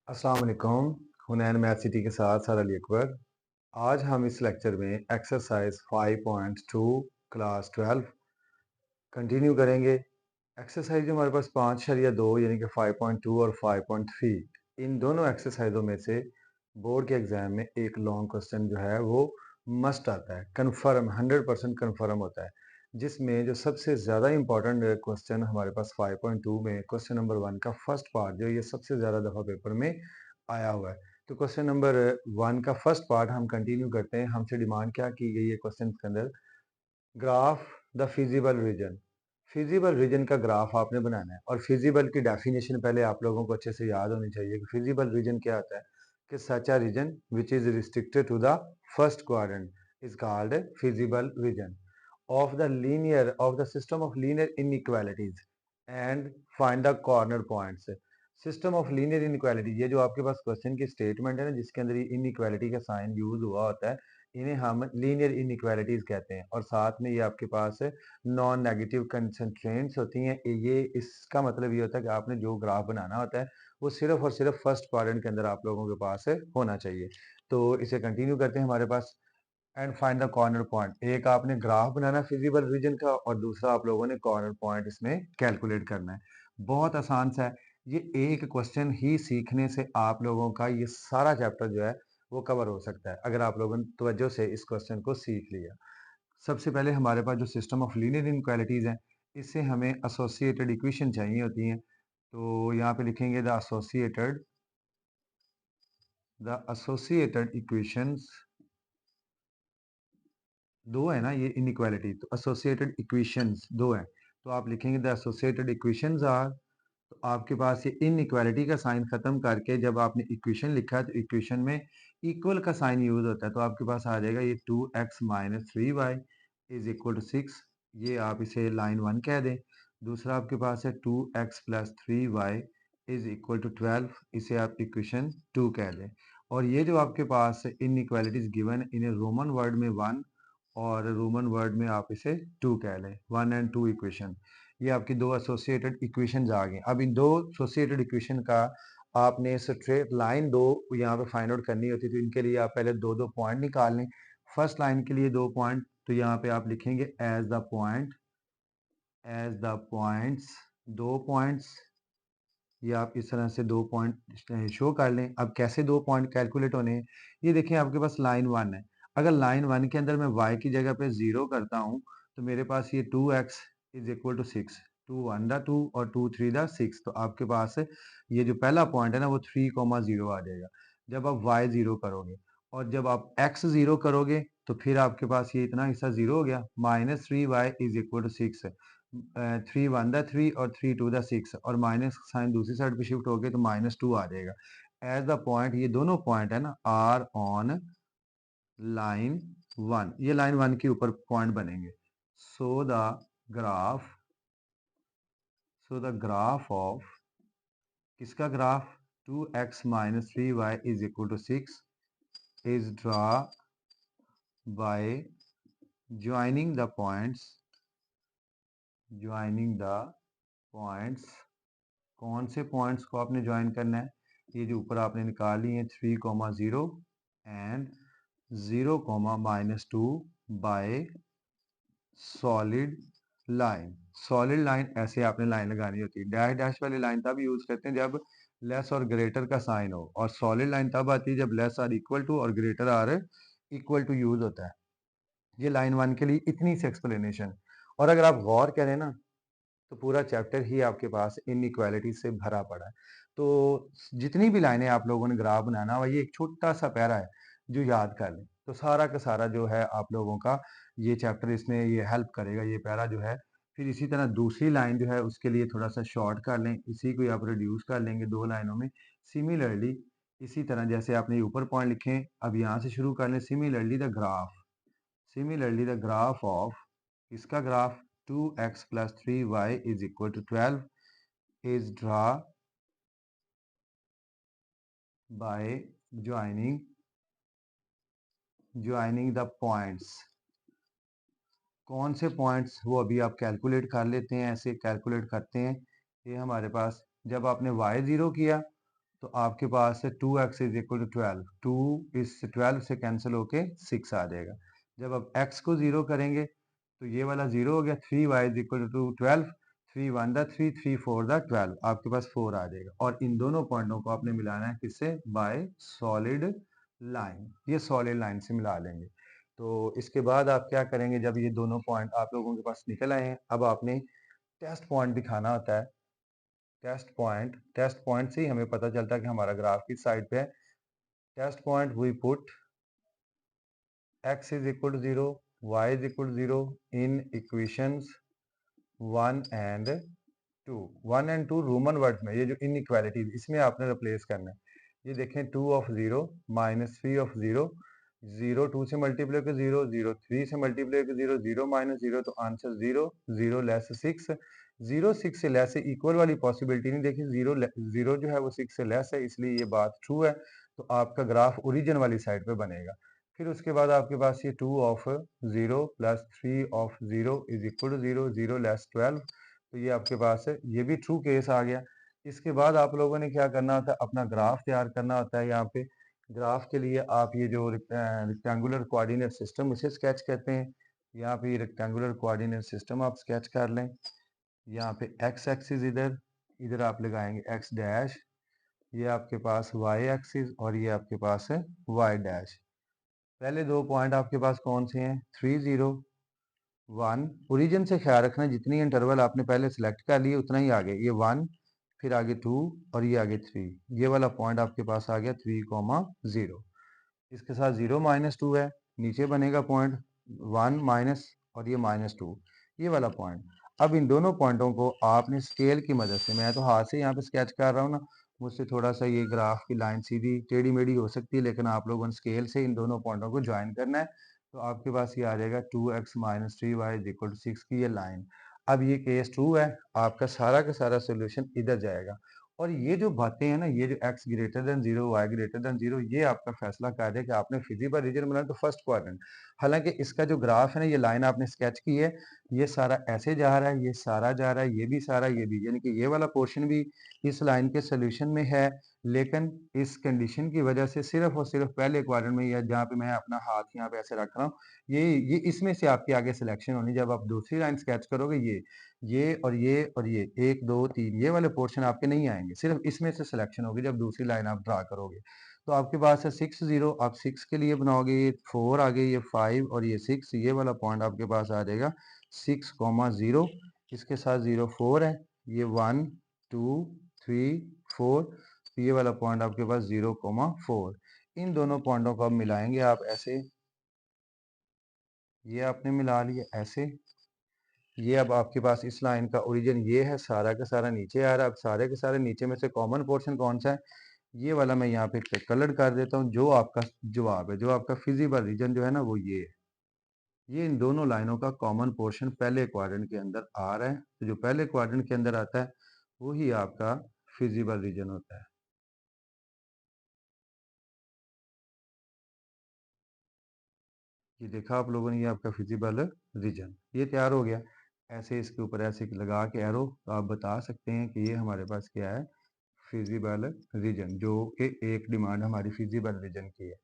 अस्सलाम वालेकुम। हुनैन math city के साथ सर अली अकबर। आज हम इस लेक्चर में एक्सरसाइज 5.2 क्लास 12 कंटिन्यू करेंगे। एक्सरसाइज जो हमारे पास 5.2 यानी कि 5.2 और 5.3, इन दोनों एक्सरसाइजों में से बोर्ड के एग्जाम में एक लॉन्ग क्वेश्चन जो है वो मस्ट आता है, कन्फर्म 100% कन्फर्म होता है, जिसमें जो सबसे ज़्यादा इंपॉर्टेंट क्वेश्चन हमारे पास 5.2 में क्वेश्चन नंबर 1 का फर्स्ट पार्ट जो ये सबसे ज़्यादा दफ़ा पेपर में आया हुआ है। तो क्वेश्चन नंबर 1 का फर्स्ट पार्ट हम कंटिन्यू करते हैं। हमसे डिमांड क्या की गई है क्वेश्चन के अंदर, graph the feasible region. Feasible region का ग्राफ आपने बनाना है और फिजिबल की डेफिनेशन पहले आप लोगों को अच्छे से याद होनी चाहिए कि फिजिबल रीजन क्या होता है। कि such a region which is restricted to the first quadrant is called feasible region of the system of linear inequalities and find the corner points. System of linear inequality, ये जो आपके पास question की statement है ना, जिसके अंदर ये inequality का साइन यूज हुआ होता है, इन्हें हम लीनियर इनइक्वालिटीज कहते हैं। और साथ में ये आपके पास नॉन नेगेटिव कंसंट्रेंट्स होती हैं। ये इसका मतलब ये होता है कि आपने जो ग्राफ बनाना होता है वो सिर्फ और सिर्फ फर्स्ट क्वाड्रेंट के अंदर आप लोगों के पास होना चाहिए। तो इसे कंटिन्यू करते हैं हमारे पास। And find the corner point, एक आपने ग्राफ बनाना फिजिबल रीजन का और दूसरा आप लोगों ने कॉर्नर पॉइंट इसमें कैलकुलेट करना है। बहुत आसान सा है। ये एक क्वेश्चन ही सीखने से आप लोगों का ये सारा चैप्टर जो है वो कवर हो सकता है, अगर आप लोगों ने तवज्जो से इस क्वेश्चन को सीख लिया। सबसे पहले हमारे पास जो सिस्टम ऑफ लीनियर इनक्वालिटीज है, इससे हमें एसोसिएटेड इक्वेशन चाहिए होती हैं। तो यहाँ पे लिखेंगे द एसोसिएटेड इक्वेशंस। दो है ना ये इनइक्वालिटी, तो एसोसिएटेड इक्वेशंस दो है। तो आप लिखेंगे द एसोसिएटेड इक्वेशंस आर। तो आपके पास ये इनइक्वालिटी का साइन खत्म करके जब आपने इक्वेशन लिखा है तो इक्वेशन में इक्वल का साइन यूज होता है। तो आपके पास आ जाएगा ये 2x minus 3y is equal to 6। ये आप इसे लाइन 1 कह दें। दूसरा आपके पास है 2x plus 3y is equal to 12, इसे आप इक्वेशन 2 कह दें। और ये जो आपके पास इनइक्वालिटीज गिवन, इन्हें रोमन वर्ड में 1 और रोमन वर्ड में आप इसे 2 कह लें। 1 एंड 2 इक्वेशन, ये आपकी दो एसोसिएटेड इक्वेशंस आ गई। अब इन दो एसोसिएटेड इक्वेशन का आपने स्ट्रेट लाइन दो यहाँ पे फाइंड आउट करनी होती है। तो इनके लिए आप पहले दो दो पॉइंट निकाल लें। फर्स्ट लाइन के लिए दो पॉइंट, तो यहाँ पे आप लिखेंगे एज द पॉइंट्स, दो पॉइंट्स। ये आप इस तरह से दो पॉइंट शो कर लें। अब कैसे दो पॉइंट कैलकुलेट होने हैं, ये देखिए आपके पास लाइन 1 है। अगर लाइन 1 के अंदर मैं y की जगह पे 0 करता हूँ तो मेरे पास ये 2x is equal to 6। 2 1 the 2 और 2 3 द 6। तो आपके पास ये जो पहला पॉइंट है ना वो 3,0 आ जाएगा जब आप y 0 करोगे। और जब आप x 0 करोगे तो फिर आपके पास ये इतना हिस्सा 0 हो गया। -3y is equal to 6। 3 1 the 3 और 3 2 द 6, और माइनस साइन दूसरी साइड पे शिफ्ट हो गए तो -2 आ जाएगा। एज द पॉइंट, ये दोनों पॉइंट है ना आर ऑन लाइन 1, ये लाइन 1 के ऊपर पॉइंट बनेंगे। So the graph so the graph of, किसका graph, 2x minus 3y is equal to 6 is draw by joining the points, joining the points. कौन से पॉइंट्स को आपने ज्वाइन करना है, ये जो ऊपर आपने निकाली है 3,0 and 0, -2 bye solid line. Solid line ऐसे आपने लाइन लगानी होती है। डैश डैश वाली लाइन तब यूज करते हैं जब लेस और ग्रेटर का साइन हो, और सॉलिड लाइन तब आती है जब लेस आर इक्वल टू और greater or equal to use होता है। ये लाइन 1 के लिए इतनी सी एक्सप्लेनेशन। और अगर आप गौर करें ना तो पूरा चैप्टर ही आपके पास इनइक्वालिटी से भरा पड़ा है। तो जितनी भी लाइनें आप लोगों ने ग्राफ बनाना हुआ, ये एक छोटा सा पैरा है जो याद कर लें तो सारा का सारा जो है आप लोगों का ये चैप्टर इसमें ये हेल्प करेगा, ये पैरा जो है। फिर इसी तरह दूसरी लाइन जो है उसके लिए थोड़ा सा शॉर्ट कर लें, इसी को आप रिड्यूस कर लेंगे दो लाइनों में। सिमिलरली इसी तरह जैसे आपने ये ऊपर पॉइंट लिखे, अब यहाँ से शुरू कर लें। सिमिलरली द ग्राफ ऑफ, इसका graph 2x plus 3y is equal to 12 is draw by joining the points। कौन से पॉइंट्स, वो अभी आप कैलकुलेट कर लेते हैं। ऐसे कैलकुलेट करते हैं। ये हमारे पास जब आपने y 0 किया तो आपके पास है 2x इज इक्वल टू 12, 2 इस 12 से कैंसिल होके 6 आ जाएगा। जब आप x को 0 करेंगे तो ये वाला 0 हो गया, 3y is equal to 12, 3 1 the 3, 3 4 the 12, आपके पास 4 आ जाएगा। और इन दोनों पॉइंटों को आपने मिलाना है किससे? बाय सॉलिड लाइन, ये सॉलिड लाइन से मिला लेंगे। तो इसके बाद आप क्या करेंगे, जब ये दोनों पॉइंट आप लोगों के पास निकल आए हैं, अब आपने टेस्ट पॉइंट दिखाना होता है। टेस्ट पॉइंट से ही हमें पता चलता है कि हमारा ग्राफ किस साइड पे है। Test point we put x is equal to 0, y is equal to 0 in equations 1 and 2। 1 and 2 roman words में, ये जो इनइक्वालिटी इसमें आपने रिप्लेस करना है। ये देखें 2 ऑफ 0 माइनस 3 ऑफ 0, 0 2 से मल्टीप्लाई कर 0, 0 3 से मल्टीप्लाई कर 0, 0 माइनस 0, तो आंसर 0, 0 लेस 6, 0 6 से लेस है, इक्वल वाली पॉसिबिलिटी नहीं देखी, 0 0 जो है वो 6 से लेस है, इसलिए ये बात ट्रू है। तो आपका ग्राफ ओरिजिन वाली साइड पे बनेगा। फिर उसके बाद आपके पास ये 2 of 0 plus 3 of 0 is equal to 0, 0 less 12, तो ये आपके पास है, ये भी ट्रू केस आ गया। इसके बाद आप लोगों ने क्या करना होता है, अपना ग्राफ तैयार करना होता है। यहाँ पे ग्राफ के लिए आप ये जो रेक्टेंगुलर कोऑर्डिनेट सिस्टम इसे स्केच कहते हैं। यहाँ पे रेक्टेंगुलर कोऑर्डिनेट सिस्टम आप स्केच कर लें। यहाँ पे एक्स एक्सिस इधर, इधर आप लगाएंगे एक्स डैश, ये आपके पास वाई एक्सिस और ये आपके पास है वाई डैश। पहले दो पॉइंट आपके पास कौन से हैं? 3 0 1। ओरिजिन से ख्याल रखना, जितनी इंटरवल आपने पहले सिलेक्ट कर लिए उतना ही आगे, ये 1, फिर आगे 2 और ये आगे 3, ये वाला पॉइंट आपके पास आ गया 3,0। इसके साथ 0 माइनस 2 है, नीचे बनेगा पॉइंट 1 माइनस और ये माइनस 2, ये वाला पॉइंट। अब इन दोनों पॉइंटों को आपने स्केल की मदद से, मैं तो हाथ से यहाँ पे स्केच कर रहा हूँ ना, मुझसे थोड़ा सा ये ग्राफ की लाइन सीधी टेढ़ी मेढ़ी हो सकती है, लेकिन आप लोगों ने स्केल से इन दोनों पॉइंटों को ज्वाइन करना है। तो आपके पास ये आ जाएगा 2x minus 3y is equal to 6 की ये लाइन। अब ये केस ट्रू है, आपका सारा का सारा सोल्यूशन इधर जाएगा। और ये जो बातें हैं ना, ये जो x greater than 0, y greater than 0, ये आपका फैसला कर दे कि आपने फिजिबल रीजन बनाना तो फर्स्ट क्वाड्रेंट। हालांकि इसका जो ग्राफ है ना, ये लाइन आपने स्केच की है, ये सारा ऐसे जा रहा है, ये सारा जा रहा है, ये भी सारा, ये भी, यानी कि ये वाला पोर्शन भी इस लाइन के सोल्यूशन में है। लेकिन इस कंडीशन की वजह से सिर्फ और सिर्फ पहले क्वाड्रेंट में, या जहाँ पे मैं अपना हाथ यहाँ पे ऐसे रख रहा हूँ, ये इसमें से आपकी आगे सिलेक्शन होनी। जब आप दूसरी लाइन स्केच करोगे, ये और ये और ये 1 2 3 ये वाले पोर्शन आपके नहीं आएंगे, सिर्फ इसमें से सिलेक्शन होगी जब दूसरी लाइन आप ड्रा करोगे। तो आपके पास है 6 0, आप 6 के लिए बनाओगे, ये 4 आगे, ये 5 और ये 6, ये वाला पॉइंट आपके पास आ जाएगा 6,0। इसके साथ 0 4 है, ये 1 2 3 4, ये वाला पॉइंट आपके पास 0,4। इन दोनों पॉइंटों को आप मिलाएंगे, आप ऐसे, ये आपने मिला लिया ऐसे। ये अब आपके पास इस लाइन का ओरिजिन ये है, सारा का सारा नीचे आ रहा है। अब सारे के सारे नीचे में से कॉमन पोर्शन कौन सा है? ये वाला मैं यहाँ पे कलर कर देता हूँ। जो आपका जवाब है, जो आपका फिजिबल रीजन जो है ना, वो ये है। ये इन दोनों लाइनों का कॉमन पोर्शन पहले क्वाड्रेंट के अंदर आ रहा है। तो जो पहले क्वाड्रेंट के अंदर आता है वही आपका फिजिबल रीजन होता है। ये देखा आप लोगों ने, ये आपका फिजिबल रीजन ये तैयार हो गया। ऐसे इसके ऊपर ऐसे लगा के एरो, तो आप बता सकते हैं कि ये हमारे पास क्या है, फिजिबल रीजन, जो कि एक डिमांड हमारी फिजिबल रीजन की है।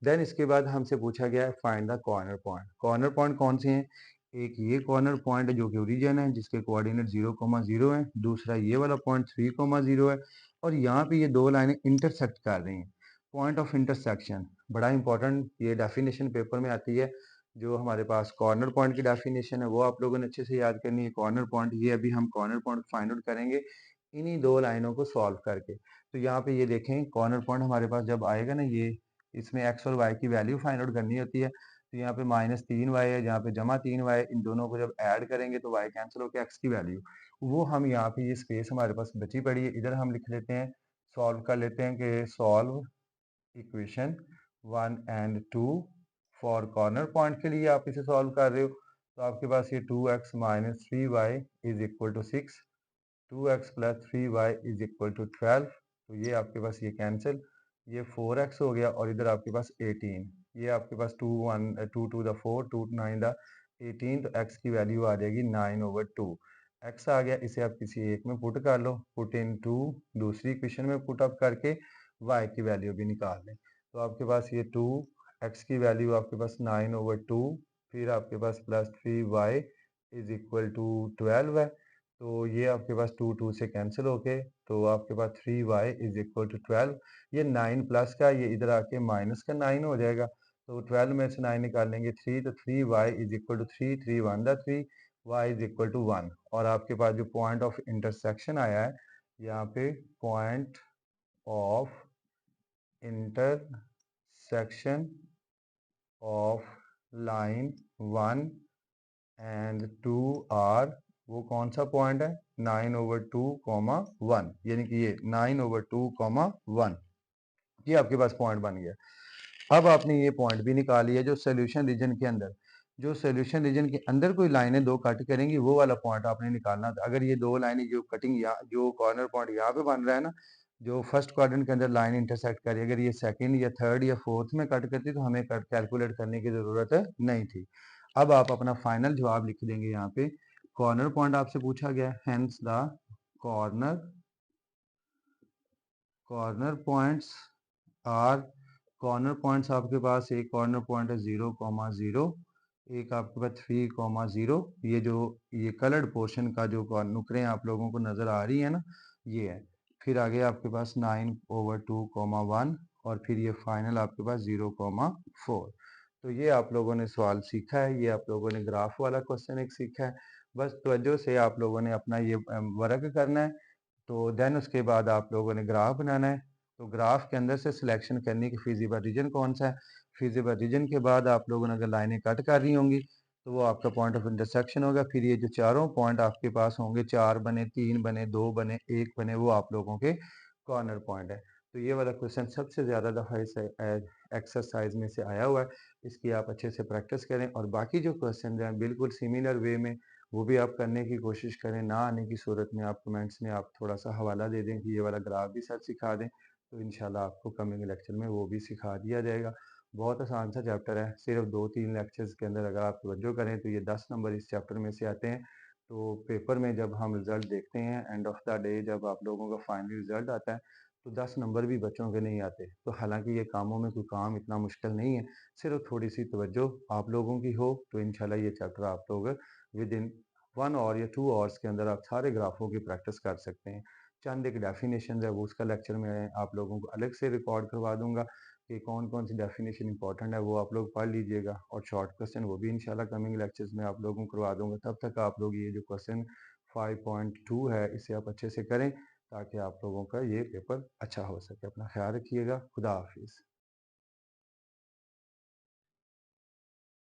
देन इसके बाद हमसे पूछा गया है find the corner point. Corner point कौन से हैं? एक ये कॉर्नर पॉइंट है जो कि ओरिजिन है, जिसके कोऑर्डिनेट 0,0 है। दूसरा ये वाला पॉइंट 3,0 है। और यहाँ पे ये दो लाइनें इंटरसेक्ट कर रही हैं। पॉइंट ऑफ इंटरसेक्शन बड़ा इंपॉर्टेंट, ये डेफिनेशन पेपर में आती है। जो हमारे पास कॉर्नर पॉइंट की डेफिनेशन है वो आप लोगों ने अच्छे से याद करनी है। कॉर्नर पॉइंट, ये अभी हम कॉर्नर पॉइंट फाइंड आउट करेंगे इन्हीं दो लाइनों को सॉल्व करके। तो यहाँ पे ये देखें, कॉर्नर पॉइंट हमारे पास जब आएगा ना, ये इसमें एक्स और वाई की वैल्यू फाइंड आउट करनी होती है। तो यहाँ पे -3y है, जहाँ पे जमा 3y, इन दोनों को जब ऐड करेंगे तो y कैंसिल होकर एक्स की वैल्यू, वो हम यहाँ पे, ये स्पेस हमारे पास बची पड़ी है, इधर हम लिख लेते हैं, सॉल्व कर लेते हैं कि solve equation 1 and 2 for corner point के लिए आप इसे सॉल्व कर रहे हो। तो आपके पास ये 2x minus 3y is equal to 6, 2x plus 3y is equal to 12। तो ये आपके पास ये कैंसिल, ये 4x हो गया और इधर आपके पास 18, ये आपके पास 2 1 2 2 द 4, 2 9 द 18, तो x की वैल्यू आ जाएगी 9/2। एक्स आ गया, इसे आप किसी एक में पुट कर लो, पुट इन टू दूसरी इक्वेशन में पुट अप करके वाई की वैल्यू भी निकाल लें। तो आपके पास ये 2 एक्स की वैल्यू आपके पास 9/2, फिर आपके पास plus 3y is equal to 12 है। तो ये आपके पास 2 2 से कैंसिल होके तो आपके पास 3y इज इक्वल टू 12। ये 9 प्लस का ये इधर आके माइनस का 9 हो जाएगा। तो 12 में से 9 निकालेंगे 3, तो 3y इज इक्वल टू 3, 3 1 दा 3, y इज इक्वल टू 1। और आपके पास जो पॉइंट ऑफ इंटरसेक्शन आया है, यहाँ पे point of intersection of line 1 and 2 are, वो कौन सा पॉइंट है, 9/2, 1, यानी कि ये 9/2, 1, ये आपके पास पॉइंट बन गया। अब आपने ये पॉइंट भी निकाल लिया जो सोल्यूशन रीजन के अंदर, जो सोल्यूशन रीजन के अंदर कोई लाइनें दो कट करेंगी वो वाला पॉइंट आपने निकालना था। अगर ये दो लाइनें जो कटिंग या जो कॉर्नर पॉइंट यहाँ पे बन रहा है ना, जो फर्स्ट क्वाड्रेंट के अंदर लाइन इंटरसेक्ट करी, अगर ये सेकंड या थर्ड या फोर्थ में कट करती तो हमें कट कैलकुलेट करने की ज़रूरत नहीं थी। अब आप अपना फाइनल जवाब लिख देंगे यहाँ पे। कॉर्नर पॉइंट आपसे पूछा गया, hence the corner corner points are, corner points आपके पास एक कॉर्नर पॉइंट है 0,0, एक आपके पास 3,0। ये जो ये कलर्ड पोर्शन का जो नुकरें आप लोगों को नज़र आ रही है ना, ये है। फिर आगे आपके पास 9/2, 1, और फिर ये फाइनल आपके पास 0,4। तो ये आप लोगों ने सवाल सीखा है, ये आप लोगों ने ग्राफ वाला क्वेश्चन एक सीखा है। बस तवज्जो से आप लोगों ने अपना ये वर्क करना है। तो देन उसके बाद आप लोगों ने ग्राफ बनाना है। तो ग्राफ के अंदर से सिलेक्शन करनी कि फिजिबल रीजन कौन सा है। फिजिबल रीजन के बाद आप लोगों ने अगर लाइनें कट कर रही होंगी तो वो आपका पॉइंट ऑफ इंटरसेक्शन होगा। फिर ये जो चारों पॉइंट आपके पास होंगे, 4 बने, 3 बने, 2 बने, 1 बने, वो आप लोगों के कॉर्नर पॉइंट है। तो ये वाला क्वेश्चन सबसे ज़्यादा दफ़ा इस एक्सरसाइज में से आया हुआ है। इसकी आप अच्छे से प्रैक्टिस करें और बाकी जो क्वेश्चन हैं बिल्कुल सिमिलर वे में वो भी आप करने की कोशिश करें। ना आने की सूरत में आप कमेंट्स में आप थोड़ा सा हवाला दे दें कि ये वाला ग्राफ भी सर सिखा दें, तो इंशाल्लाह आपको कमिंग लेक्चर में वो भी सिखा दिया जाएगा। बहुत आसान सा चैप्टर है, सिर्फ 2-3 लेक्चर्स के अंदर अगर आप तवज्जो करें तो ये 10 नंबर इस चैप्टर में से आते हैं। तो पेपर में जब हम रिज़ल्ट देखते हैं एंड ऑफ द डे जब आप लोगों का फाइनल रिज़ल्ट आता है तो 10 नंबर भी बच्चों के नहीं आते। तो हालाँकि ये कामों में कोई काम इतना मुश्किल नहीं है, सिर्फ थोड़ी-सी तवज्जो आप लोगों की हो तो इंशाल्लाह ये चैप्टर आप लोग विदिन 1 आवर या 2 आवर्स के अंदर आप सारे ग्राफों की प्रैक्टिस कर सकते हैं। चंद एक डेफिनेशन है वो उसका लेक्चर मैं आप लोगों को अलग से रिकॉर्ड करवा दूंगा कि कौन कौन सी डेफिनेशन इंपॉर्टेंट है, वो आप लोग पढ़ लीजिएगा। और शॉर्ट क्वेश्चन वो भी इंशाल्लाह कमिंग लेक्चर्स में आप लोगों को करवा दूंगा। तब तक आप लोग ये जो क्वेश्चन 5.2 है इसे आप अच्छे से करें ताकि आप लोगों का ये पेपर अच्छा हो सके। अपना ख्याल रखिएगा। खुदा हाफिज़।